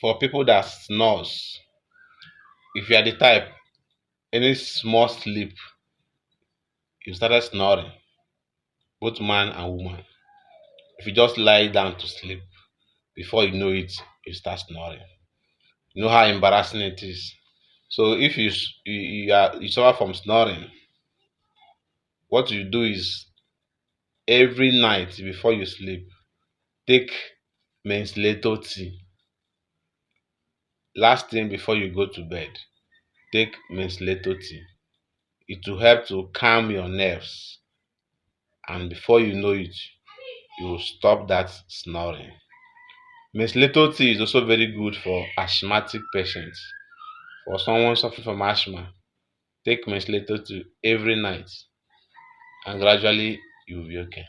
For people that snores, if you are the type, any small sleep, you started snoring, both man and woman. If you just lie down to sleep, before you know it, you start snoring. You know how embarrassing it is. So if you suffer from snoring, what you do is every night before you sleep, take menstruator tea. Last thing before you go to bed, take menstruator tea. It will help to calm your nerves, and before you know it, you will stop that snoring. Menstruator tea is also very good for asthmatic patients. For someone suffering from asthma, take menstruator tea every night, and gradually you will be okay.